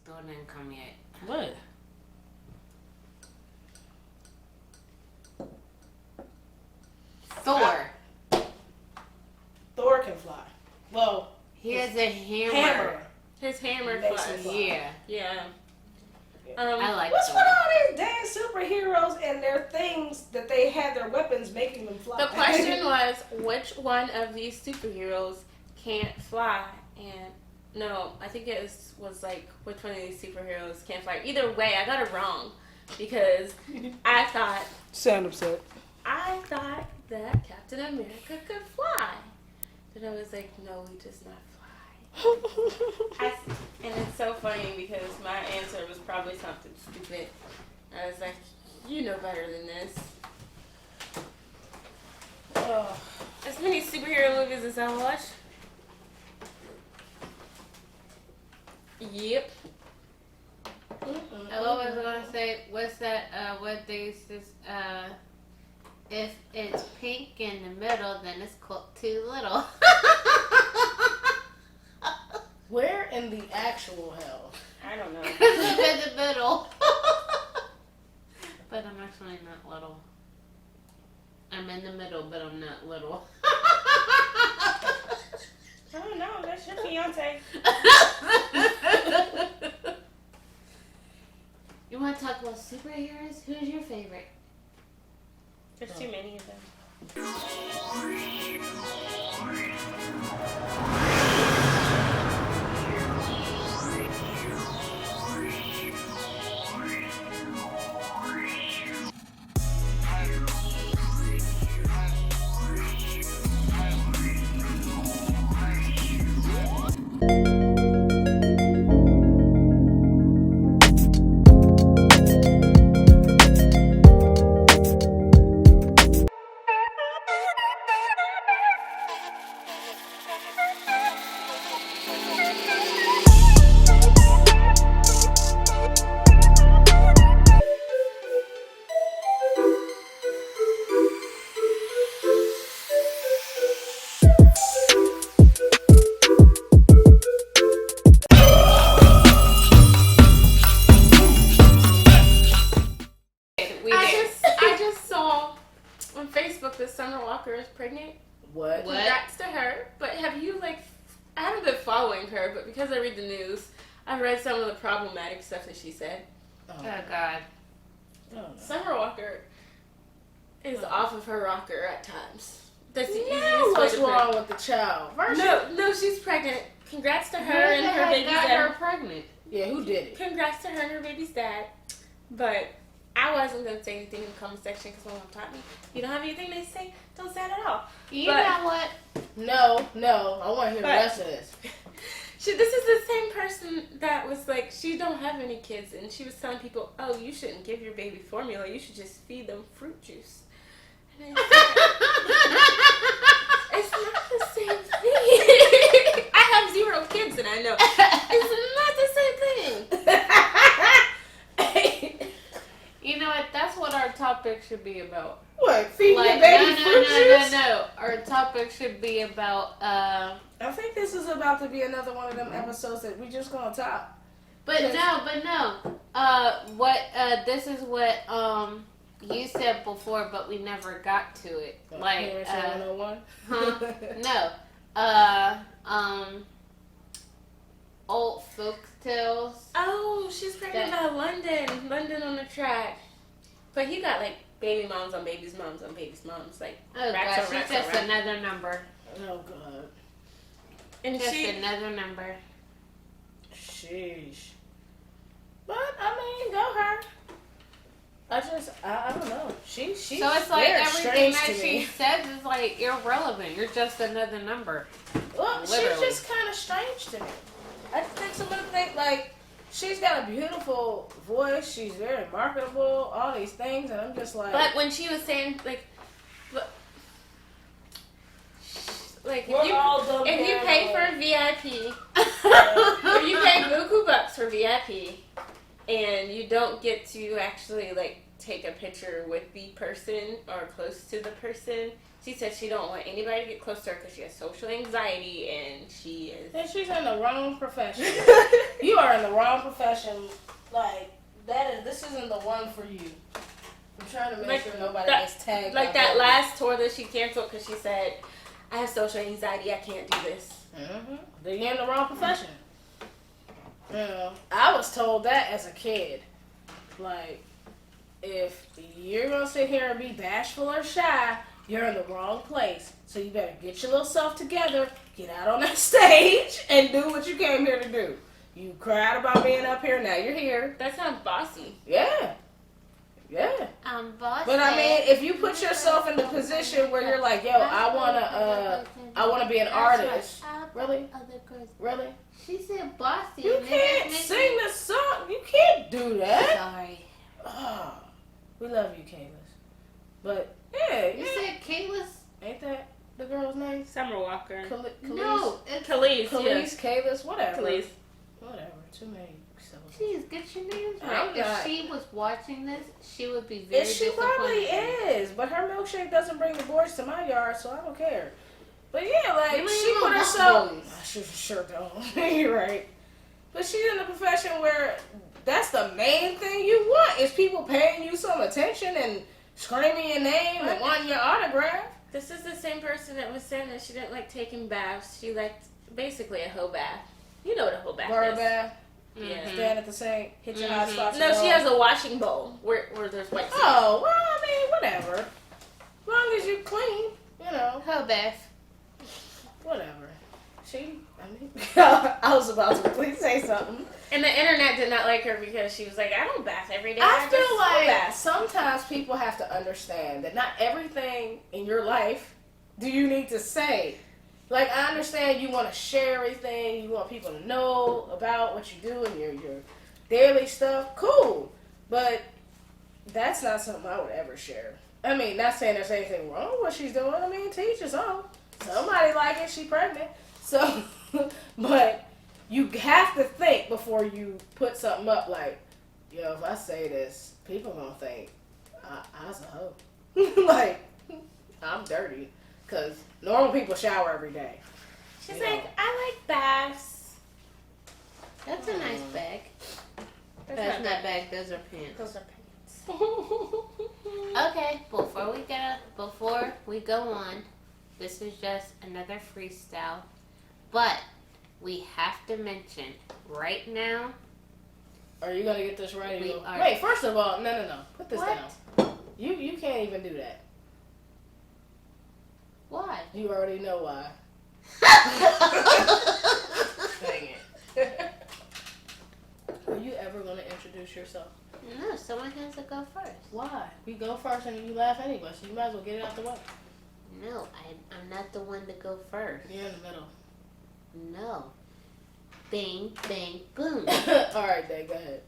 Still didn't come yet. What? Thor. Thor can fly. Well, he has a hammer. His hammer makes flies. him fly. Yeah. I like what's Thor. with all these dang superheroes and their things that they had their weapons making them fly? The question was, which one of these superheroes can't fly? And no, I think it was like, which one of these superheroes can't fly? Either way, I got it wrong because I thought that Captain America could fly. But I was like, no, he does not fly. And it's so funny because my answer was probably something stupid. I was like, you know better than this. As many superhero movies as I watch. Yep. I was gonna say, what's that? What they used to, if it's pink in the middle, then it's cooked too little. Where in the actual hell? I don't know. It's in the middle. But I'm actually not little. I'm in the middle, but I'm not little. I don't know. That's your fiance. You want to talk about superheroes? Who's your favorite? There's too many of them. I just saw on Facebook that Summer Walker is pregnant. What? Congrats to her. But have you, like, I haven't been following her, but because I read the news, I read some of the problematic stuff that she said. Oh, God. Oh, no. Summer Walker is off of her rocker at times. That's the easiest Now way what's to put it. wrong with the child? First No, she's pregnant. Congrats to her Who the and her heck baby's got dad. her pregnant? Yeah, who did it? Congrats to her and her baby's dad. But I wasn't going to say anything in the comment section because my mom taught me, you don't have anything to say, don't say it at all. You But- know what? No. I want to hear the rest of this. This is the same person that was like, she don't have any kids, and she was telling people, oh, you shouldn't give your baby formula, you should just feed them fruit juice. And it's not the same thing. I have 0 kids, and I know it's not the same thing. You know what? That's what our topic should be about. What? Feeding Like, your baby fruit juice? No. Our topic should be about, I think this is about to be another one of them episodes that we just gonna top. But no. This is what, you said before, but we never got to it. Like, Parents 101? no. Old folk tales. Oh, she's pregnant by London. London on the track. But he got, like, baby moms on babies moms on babies moms. Like, Oh, racks gosh, on she's racks on just racks. another number. Oh, God. And Just she... another number. Sheesh. But, I mean, go her. I don't know. She's So it's like very everything strange that to she me. says is like irrelevant. You're just another number. Well, she's Literally. just kind of strange to me. I think some of the things, like, she's got a beautiful voice. She's very marketable, all these things. And I'm just like... But when she was saying, like We're all dumb if you pay for paranoid. VIP, if you pay buku bucks for VIP, and you don't get to actually like take a picture with the person or close to the person. She said she don't want anybody to get close to her because she has social anxiety, and she is. And she's in the wrong profession. You are in the wrong profession. Like this isn't the one for you. I'm trying to make sure nobody gets tagged. Like that last tour that she canceled because she said, "I have social anxiety. I can't do this." Mm-hmm. Then you're in the wrong profession. You know, I was told that as a kid. Like, if you're gonna sit here and be bashful or shy, you're in the wrong place. So you better get your little self together, get out on that stage, and do what you came here to do. You cried about being up here, now you're here. That sounds bossy. Yeah. Yeah. Boss. But I mean, if you put yourself in the position where you're like, yo, I wanna be an artist. Really? Really? She said bossy. You can't sing the song. You can't do that. Sorry. Oh, we love you, Kayla's. But yeah, You said Kayla's. ain't that the girl's name? Summer Walker. No, it's Khalees. Khalees, Kayla's, whatever. Khalees. Whatever. Too many syllables. Jeez, get your names I'm right. If not- she was watching this, she would be very She disappointed. probably is, but her milkshake doesn't bring the boys to my yard, so I don't care. But yeah, like, You she don't put even herself. want boys. I sure don't. You're right. But she's in a profession where that's the main thing you want is people paying you some attention and screaming your name and wanting your autograph. This is the same person that was saying that she didn't like taking baths. She liked basically a hoe bath. You know what a hoe bath Bird is. bath, Yeah. stand at the sink, hit your hot spots. No, she has a washing bowl where there's white sand. Oh, well, I mean, whatever. As long as you clean, you know, Her Beth. whatever. I was about to please say something. And the internet did not like her because she was like, I don't bath every day. I just feel hoe like bath. sometimes people have to understand that not everything in your life do you need to say. Like, I understand you want to share everything, you want people to know about what you do and your daily stuff. Cool. But that's not something I would ever share. I mean, not saying there's anything wrong with what she's doing. I mean, teach his own. Somebody like it, she pregnant. So, but you have to think before you put something up like, yo, if I say this, people gonna think I was a hoe. Like, I'm dirty. Because normal people shower every day. She's You like, know. I like baths. That's a nice bag. That's not bag. Those are pants. Those are pants. Okay, before we go on, this is just another freestyle, but we have to mention right now. Are you gonna get this right? We are. Wait, first of all, no. Put this What? down. You can't even do that. Why? You already know why. Dang it. Are you ever gonna introduce yourself? No, someone has to go first. Why? We go first and you laugh anyway, so you might as well get it out the way. No, I'm not the one to go first. You're in the middle. No. Bing, bang, boom. Alright, then, go ahead.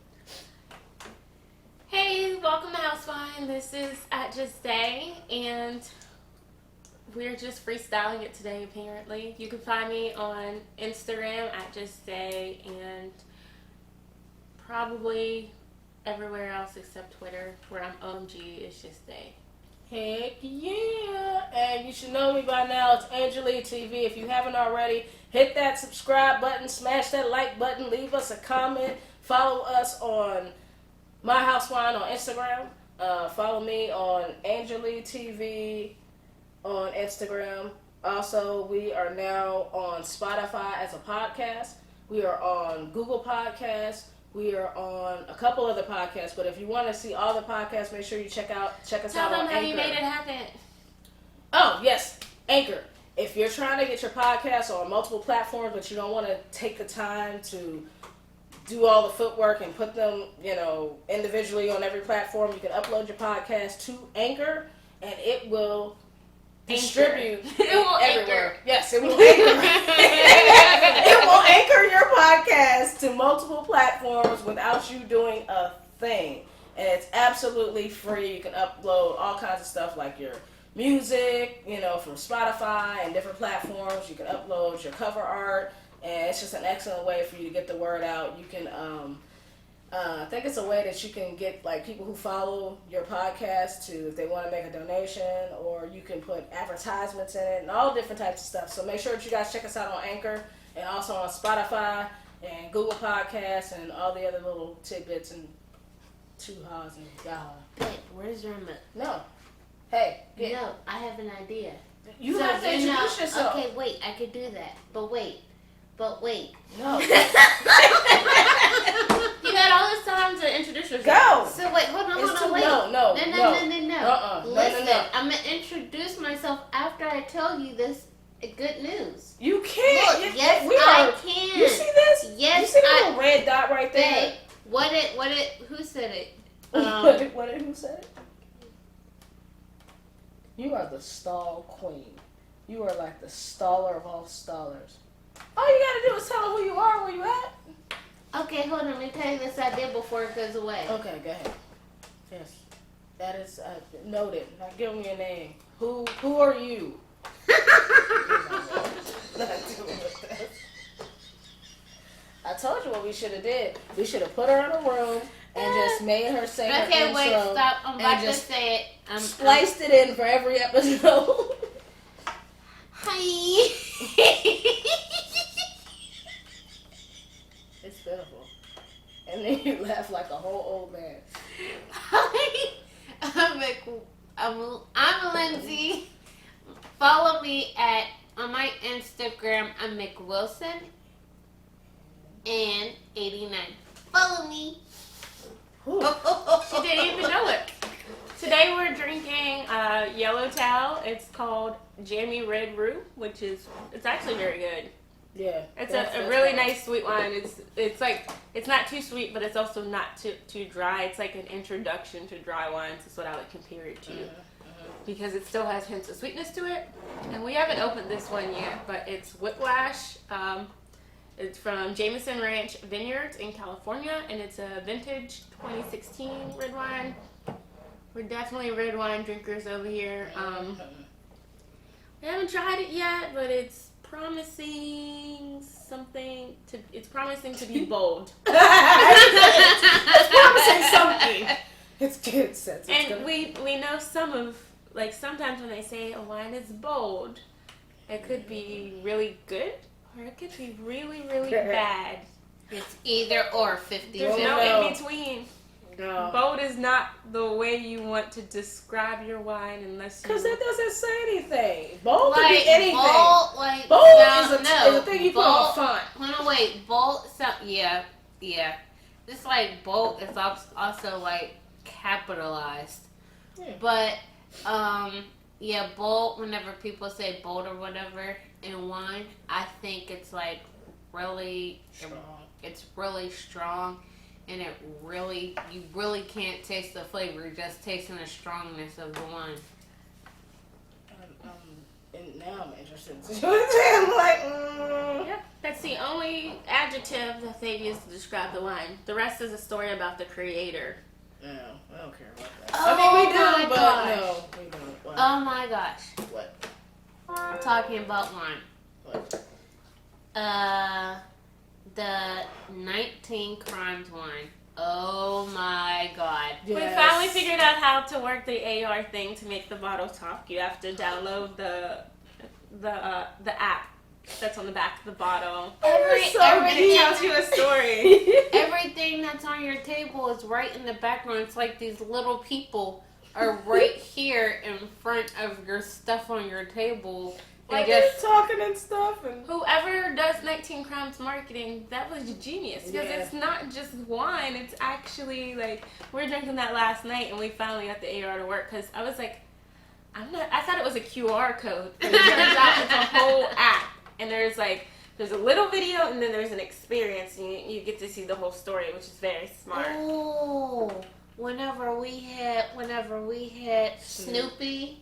Hey, welcome to House Wine. This is at Just Stay, and we're just freestyling it today, apparently. You can find me on Instagram at Just Stay, and probably everywhere else except Twitter, where I'm OMG, it's Just Stay. Heck yeah! And you should know me by now. It's AngelLeeTv. If you haven't already, hit that subscribe button, smash that like button, leave us a comment, follow us on My House Wine on Instagram. Follow me on AngelLeeTv on Instagram. Also, we are now on Spotify as a podcast. We are on Google Podcasts. We are on a couple other podcasts, but if you want to see all the podcasts, make sure you check us Tell out them on how Anchor. you made it happen. Oh, yes, Anchor. If you're trying to get your podcast on multiple platforms, but you don't want to take the time to do all the footwork and put them, individually on every platform, you can upload your podcast to Anchor, and it will distribute It will everywhere. anchor. Yes, it will anchor. It will anchor your podcast to multiple platforms without you doing a thing. And it's absolutely free. You can upload all kinds of stuff like your music, from Spotify and different platforms. You can upload your cover art, and it's just an excellent way for you to get the word out. You can I think it's a way that you can get like people who follow your podcast to, if they want to make a donation, or you can put advertisements in it and all different types of stuff. So make sure that you guys check us out on Anchor and also on Spotify and Google Podcasts and all the other little tidbits and two-haws and yaha. Babe, where's your remote? No. Hey, No, I have an idea. you So, have to introduce yourself. Okay, wait, I could do that. But wait. No. You had all this time to introduce yourself. Go. So wait, hold on, wait. No. No. Listen, No. I'm gonna introduce myself after I tell you this good news. You can't. Look, yes, I can. You see this? Yes, you see the little red dot right there? Babe, who said it? Who said it? You are the stall queen. You are like the staller of all stallers. All you gotta do is tell them who you are and where you at. Okay, hold on. Let me tell you this idea before it goes away. Okay, go ahead. Yes. That is noted. Now give me your name. Who are you? Not doing with this. I told you what we should have did. We should have put her in a room and just made her say her Okay, intro. wait, stop. I'm about to just say it. Spliced it in for every episode. Hi. It's pitiful. And then you laugh like a whole old man. Hi. I'm Lindsay. Follow me on my Instagram. I'm McWilson and 89. Follow me. She didn't even know it. Today we're drinking Yellowtail. It's called Jammy Red Roux, it's actually very good. Yeah. It's a really nice sweet wine. It's not too sweet, but it's also not too dry. It's like an introduction to dry wines. Is what I would compare it to, because it still has hints of sweetness to it. And we haven't opened this one yet, but it's Whiplash. It's from Jameson Ranch Vineyards in California, and it's a vintage 2016 red wine. We're definitely red wine drinkers over here. We haven't tried it yet, but it's promising to be bold. It's promising something. It's good sense. And we know sometimes when they say a wine is bold, it could be really good or it could be really, really bad. It's either or 50. There's no in between. No. Bold is not the way you want to describe your wine unless you... Because that doesn't say anything. Bold could Like, be anything. bold is a thing you put on a font. Hold on, wait. Bold, yeah. It's like bold is also like capitalized. Yeah. But, bold, whenever people say bold or whatever in wine, I think it's like really Strong. It's really strong. And you really can't taste the flavor, you're just tasting the strongness of the wine. And now I'm interested. I'm like, Yeah, that's the only adjective that they've used to describe the wine. The rest is a story about the creator. No, I don't care about that. Oh I mean, we do, my but gosh. no, we don't. What? Oh my gosh. What? I'm talking about wine. What? The 19 Crimes wine. Oh my god. Yes. We finally figured out how to work the AR thing to make the bottle talk. You have to download the app that's on the back of the bottle. It tells you a story. Everything that's on your table is right in the background. It's like these little people are right here in front of your stuff on your table. Like just they're talking and stuff. And Whoever does 19 Crimes marketing, that was genius. Because Yeah. it's not just wine. It's actually like, we were drinking that last night and we finally got the AR to work. Because I was like, I thought it was a QR code. But it turns out it's a whole app. And there's a little video and then there's an experience. And you get to see the whole story, which is very smart. Oh, whenever we hit Snoopy,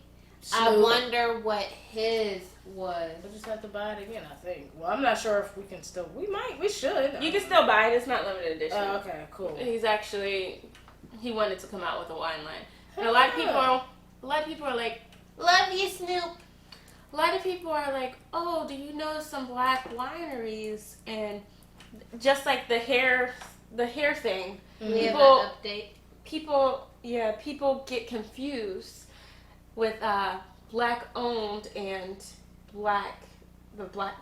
I Snoop. wonder what his was. We'll just have to buy it again, I think. Well, I'm not sure if we can still. We should. You can still buy it. It's not limited edition. Oh, okay, cool. He wanted to come out with a wine line. And a lot of people are like, Love you, Snoop. a lot of people are like, oh, do you know some black wineries? And just like the hair the hair thing. We have People- an update. People get confused with black owned and black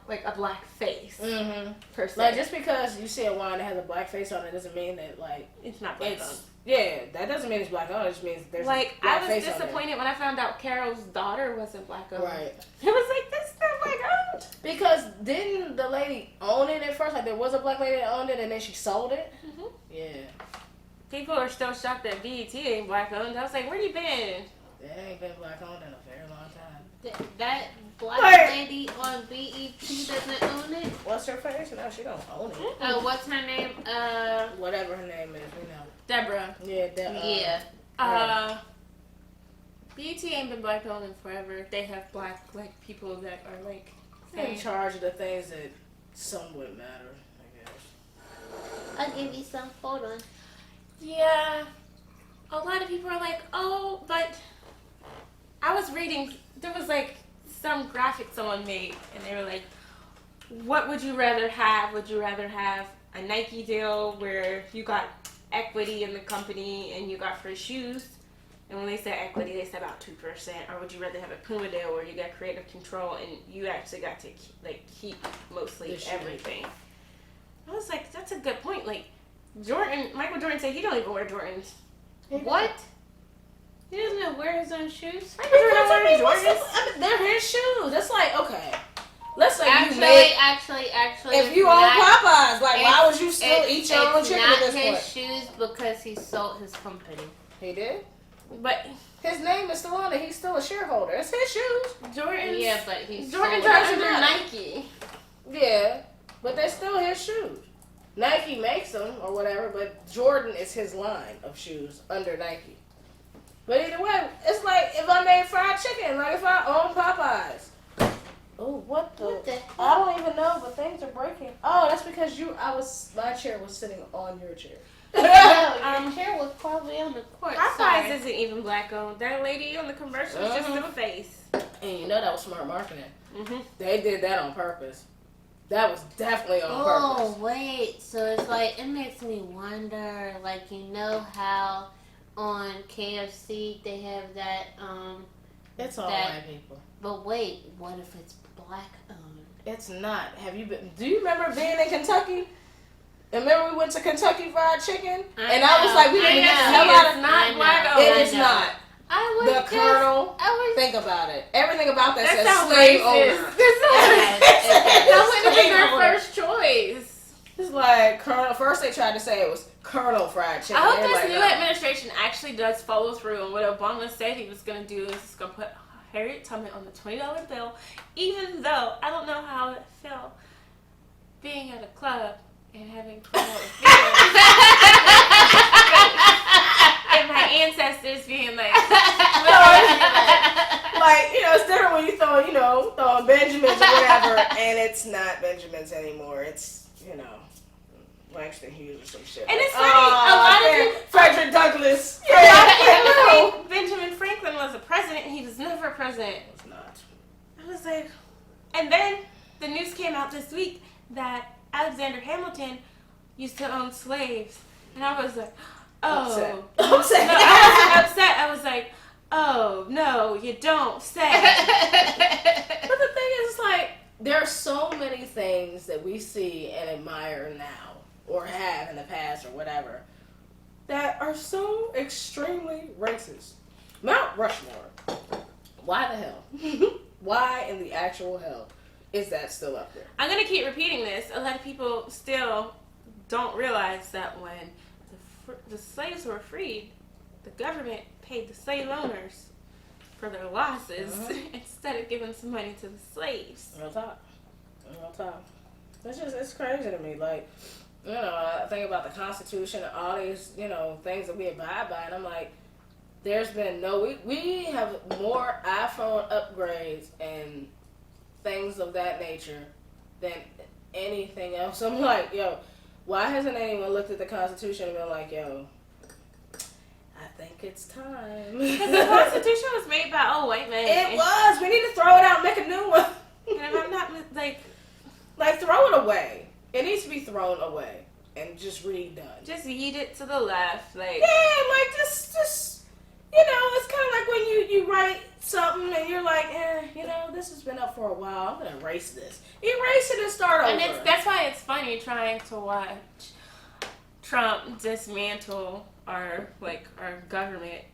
like a black face Mm-hmm. per se. Like, just because you see a wine that has a black face on it doesn't mean that, like, it's not black owned. it's... Yeah, that doesn't mean it's black owned. It just means there's Like, a black I was face on disappointed when I found out Carol's daughter wasn't black there. owned. Right. It was like, this is not black owned. Because didn't the lady own it at first? Like, there was a black lady that owned it and then she sold it? Mm-hmm. Yeah. People are still shocked that BET ain't black owned. I was like, where you been? It ain't been black owned in a very long time. That black Like- lady on BET doesn't own it. What's her face? No, she don't own it. What's her name? Whatever her name is, we know. Deborah. Yeah, Yeah. BET ain't been black owned in forever. They have black like people that are like in charge of the things that somewhat matter, I guess. I'll give you some. Hold on. Yeah. A lot of people are like, oh, but I was reading, there was like some graphic someone made, and they were like, what would you rather have? Would you rather have a Nike deal where you got equity in the company and you got free shoes? And when they said equity, they said about 2%. Or would you rather have a Puma deal where you got creative control and you actually got to keep mostly The shoe. everything? I was like, that's a good point. Like, Michael Jordan said he don't even wear Jordans. What? He doesn't know wear his own shoes. Michael Jordan don't wear Jordans. I mean, they're his shoes. That's like, okay. Let's say Actually, you make... actually, If it's you own not- Popeyes, like, why it's- would you still eat your own it's chicken not at this his point? shoes because he sold his company. He did? But His name is still on it. He's still a shareholder. It's his shoes. Jordans, Yeah, but he's Jordans sold are it. under matter. Nike. Yeah, but they're still his shoes. Nike makes them or whatever, but Jordan is his line of shoes under Nike. But either way, it's like if I made fried chicken, like if I own Popeyes. Oh, what the? What the I don't even know, but things are breaking. Oh, that's because my chair was sitting on your chair. No, your chair was probably on the court. Popeyes Sorry. isn't even black owned. That lady on the commercial is just Uh-huh. a face. And you know that was smart marketing. Mm-hmm. They did that on purpose. That was definitely on Oh, purpose. wait. So it's like, it makes me wonder, like, you know how on KFC they have that, It's all that- white people. but wait, what if it's black owned? It's not. Have you been? Do you remember being in Kentucky? And remember we went to Kentucky Fried Chicken? And I was like, we didn't get the hell out It's of not I black know. owned. it. Is not. I was The just, Colonel. I was Think about it. Everything about that, That says sounds slave racist. owner. That wouldn't have been Slave their owner. first choice. It's like Colonel. First they tried to say it was Colonel Fried Chicken. I hope They were this like, new no. administration actually does follow through on what Obama said he was going to do. Is he's going to put Harriet Tubman on the $20 bill, even though I don't know how it felt being at a club and having $20 bills. And my ancestors being like, Like, you know, it's different when you throwing Benjamins or whatever, and it's not Benjamins anymore. It's, Langston Hughes or some shit. And it's Like, funny, a lot of man, people- Frederick Douglass. a lot of people no. think Benjamin Franklin was a president. He was never a president. It's not. I was like, and then the news came out this week that Alexander Hamilton used to own slaves, and I was like, oh, Upset. no, Upset. I wasn't upset. I was like, oh no, you don't say. But the thing is, like, there are so many things that we see and admire now, or have in the past, or whatever, that are so extremely racist. Mount Rushmore. Why the hell? Why in the actual hell is that still up there? I'm gonna keep repeating this. A lot of people still don't realize that when the slaves were freed, the government paid the slave owners for their losses instead of giving some money to the slaves. Real talk. Real talk. It's crazy to me. Like, I think about the Constitution and all these, things that we abide by, and I'm like, there's been we have more iPhone upgrades and things of that nature than anything else. I'm like, yo, why hasn't anyone looked at the Constitution and been like, yo, I think it's time? Because the Constitution was made by old white men. It was. We need to throw it out and make a new one. And if I'm not like, Like, throw it away. It needs to be thrown away. and just redone. Just yeet it to the left, like. Yeah, like just it's kind of like when you write something and you're like, this has been up for a while. I'm gonna erase this. Erase it and start over. And that's why it's funny trying to watch Trump dismantle our government,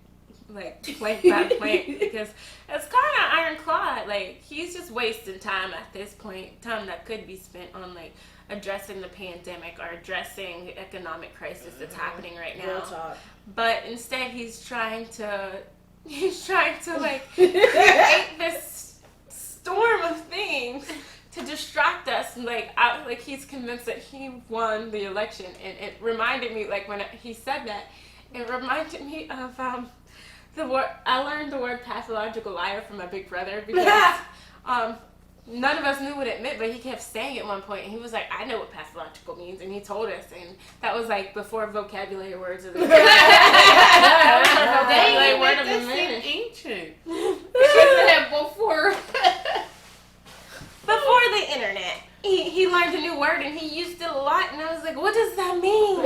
like plank by plank, because it's kind of ironclad. Like, he's just wasting time at this point, time that could be spent on like addressing the pandemic or addressing the economic crisis that's happening right now. Real talk. But instead, he's trying to like create this storm of things to distract us. And like he's convinced that he won the election, and it reminded me, like, when he said that, it reminded me of the word. I learned the word pathological liar from my big brother, because none of us knew what it meant, but he kept saying it at one point, and he was like, I know what pathological means, and he told us, and that was like before vocabulary words of the minute. Vocabulary word of the minute. Ancient. Before the internet, he learned a new word, and he used it a lot, and I was like, what does that mean?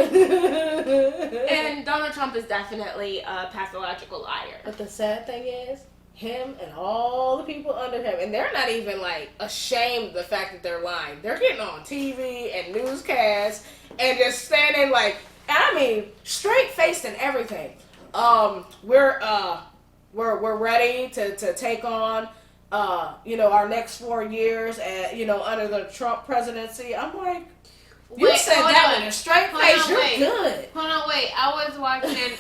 And Donald Trump is definitely a pathological liar. But the sad thing is, him and all the people under him, and they're not even like ashamed of the fact that they're lying. They're getting on TV and newscasts and just standing like, I mean, straight faced and everything. We're ready to take on our next 4 years under the Trump presidency. I'm like, you said that with a straight face. You're good. Hold on, wait. I was watching.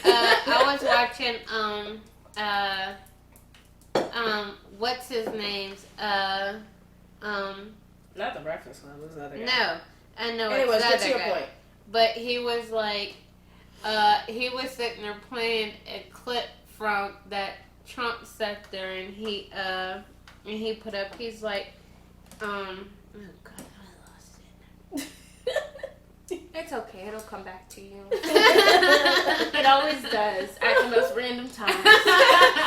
What's his name's? Not the Breakfast Club. This other guy. No, I know. Anyways, it's get the to other your guy. point. But he was like, he was sitting there playing a clip from that Trump sat there, and he put up. He's like, oh God, I lost it. It's okay, it'll come back to you. It always does at the most random times.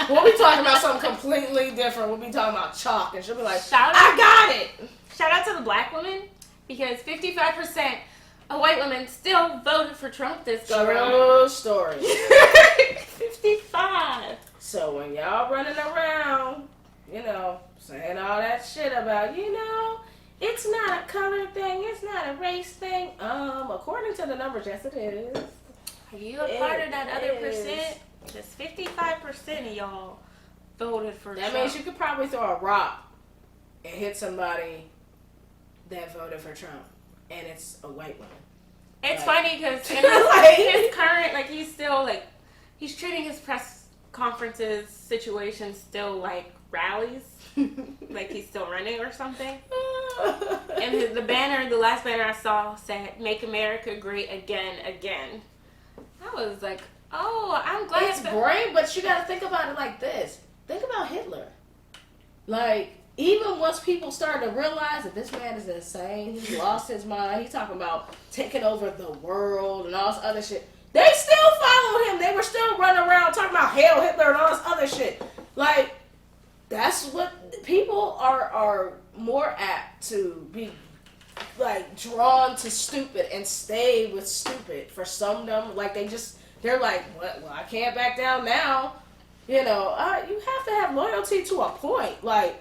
We'll be talking about something completely different. We'll be talking about chalk, and she'll be like, I got it. Shout out to the black women, because 55% of white women still voted for Trump this go around. True story. 55. So when y'all running around, saying all that shit about, it's not a color thing, it's not a race thing. According to the numbers, yes it is. Are you a part of that other percent? Just 55% of y'all voted for Trump. That means you could probably throw a rock and hit somebody that voted for Trump, and it's a white woman. It's funny because his current, he's still, he's treating his press conferences situation still like rallies. Like he's still running or something. And the last banner I saw said, "Make America Great Again, Again." I was like, oh, I'm glad. It's great, but you gotta think about it like this. Think about Hitler. Even once people started to realize that this man is insane, he's lost his mind, he's talking about taking over the world and all this other shit, they still followed him. They were still running around talking about Hail Hitler and all this other shit. That's what people are more apt to be drawn to stupid and stay with stupid for some dumb, they're like, what? Well, I can't back down now. You have to have loyalty to a point. I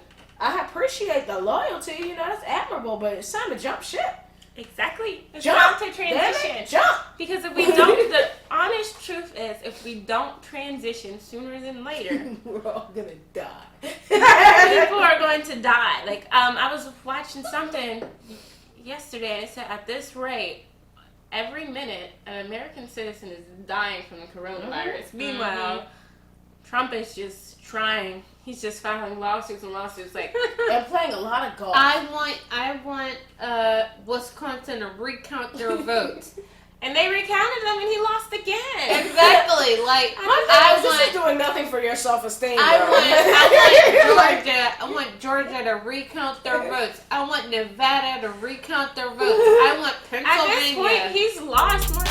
appreciate the loyalty, that's admirable, but it's time to jump ship. Exactly. It's Jump. time to transition. Jump. Because if we don't, the honest truth is, if we don't transition sooner than later, we're all gonna die. people are going to die. I was watching something yesterday, and it said, at this rate, every minute, an American citizen is dying from the coronavirus. Mm-hmm. Meanwhile, Trump is just trying. He's just filing lawsuits and lawsuits, and playing a lot of golf. I want Wisconsin to recount their votes. And they recounted them, and he lost again. Exactly. This is doing nothing for your self-esteem. I want Georgia to recount their votes. I want Nevada to recount their votes. I want Pennsylvania. At this point, he's lost more